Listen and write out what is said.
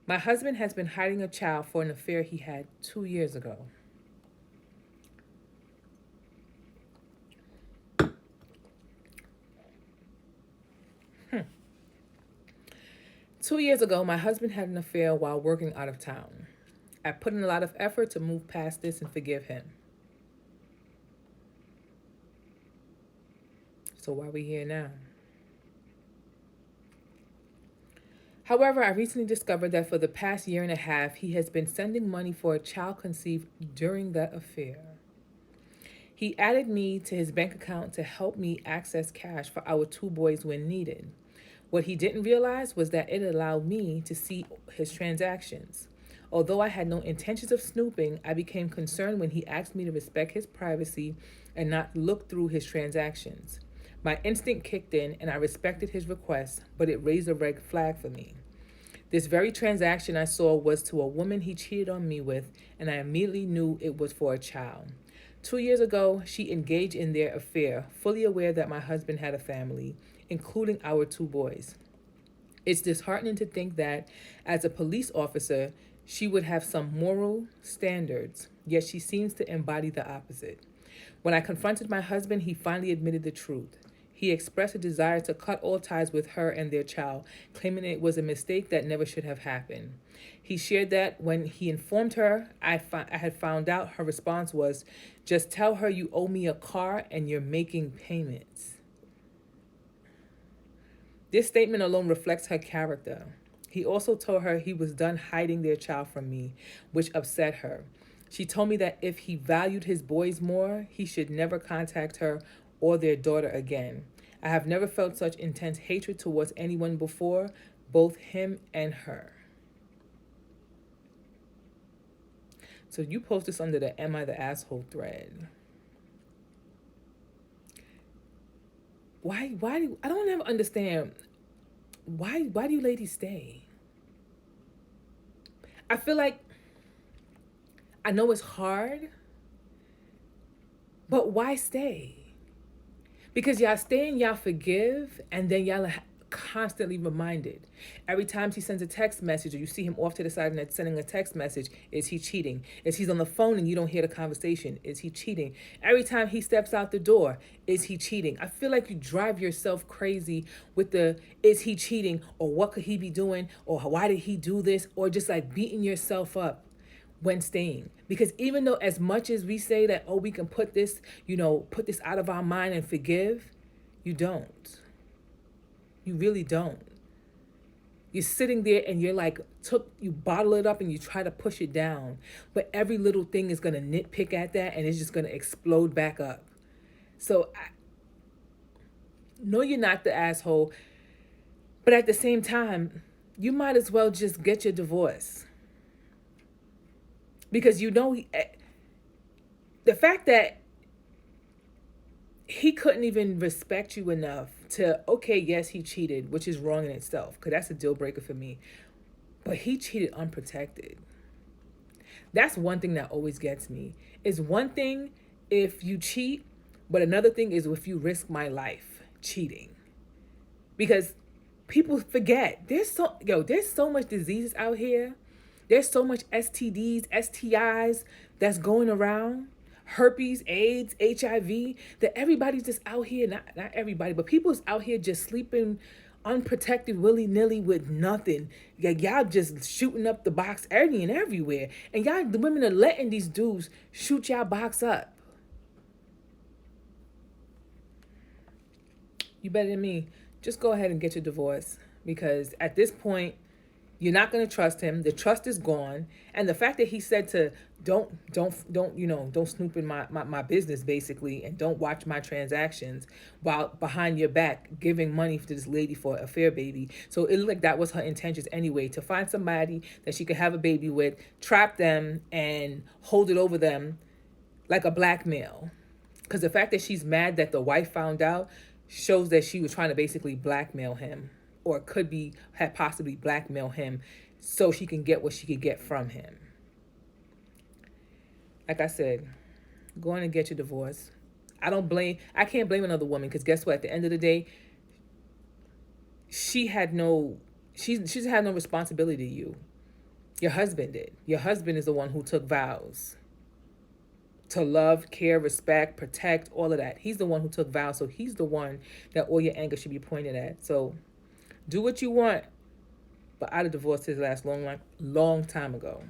My husband has been hiding a child for an affair he had 2 years ago. 2 years ago, my husband had an affair while working out of town. I put in a lot of effort to move past this and forgive him. So why are we here now? However, I recently discovered that for the past year and a half, he has been sending money for a child conceived during that affair. He added me to his bank account to help me access cash for our two boys when needed. What he didn't realize was that it allowed me to see his transactions. Although I had no intentions of snooping, I became concerned when he asked me to respect his privacy and not look through his transactions. My instinct kicked in and I respected his request, but it raised a red flag for me. This very transaction I saw was to a woman he cheated on me with, and I immediately knew it was for a child. 2 years ago, she engaged in their affair, fully aware that my husband had a family, including our two boys. It's disheartening to think that, as a police officer, she would have some moral standards, yet she seems to embody the opposite. When I confronted my husband, he finally admitted the truth. He expressed a desire to cut all ties with her and their child, claiming it was a mistake that never should have happened. He shared that when he informed her, I had found out her response was, "Just tell her you owe me a car and you're making payments." This statement alone reflects her character. He also told her he was done hiding their child from me, which upset her. She told me that if he valued his boys more, he should never contact her or their daughter again. I have never felt such intense hatred towards anyone before, both him and her. So you post this under the "Am I the Asshole" thread. I don't ever understand why do you ladies stay? I feel like, I know it's hard, but why stay? Because y'all stay and y'all forgive, and then y'all are constantly reminded. Every time he sends a text message, or you see him off to the side and sending a text message, is he cheating? Is he's on the phone and you don't hear the conversation? Is he cheating? Every time he steps out the door, is he cheating? I feel like you drive yourself crazy with the "is he cheating?" or "what could he be doing?" or "why did he do this?" or just like beating yourself up when staying. Because even though, as much as we say that, oh, we can put this, put this out of our mind and forgive, you don't. You really don't. You're sitting there and you're like, you bottle it up and you try to push it down. But every little thing is going to nitpick at that and it's just going to explode back up. So no, you're not the asshole. But at the same time, you might as well just get your divorce. Because the fact that he couldn't even respect you enough to, okay, yes, he cheated, which is wrong in itself, because that's a deal breaker for me. But he cheated unprotected. That's one thing that always gets me. It's one thing if you cheat, but another thing is if you risk my life cheating. Because people forget. There's so much diseases out here. There's so much STDs, STIs that's going around, herpes, AIDS, HIV, that everybody's just out here, not everybody, but people's out here just sleeping unprotected willy-nilly with nothing. Y'all just shooting up the box any and everywhere. And y'all, the women are letting these dudes shoot y'all box up. You better than me. Just go ahead and get your divorce. Because at this point, you're not going to trust him. The trust is gone. And the fact that he said to don't snoop in my business, basically, and don't watch my transactions while behind your back giving money to this lady for an affair baby. So it looked like that was her intentions anyway, to find somebody that she could have a baby with, trap them, and hold it over them like a blackmail. Because the fact that she's mad that the wife found out shows that she was trying to basically blackmail him, or had possibly blackmail him so she can get what she could get from him. Like I said, go on and get your divorce. I can't blame another woman, because guess what? At the end of the day, she's had no responsibility to you. Your husband did. Your husband is the one who took vows to love, care, respect, protect, all of that. He's the one who took vows, so he's the one that all your anger should be pointed at. So do what you want, but I'd have divorced his last long time ago.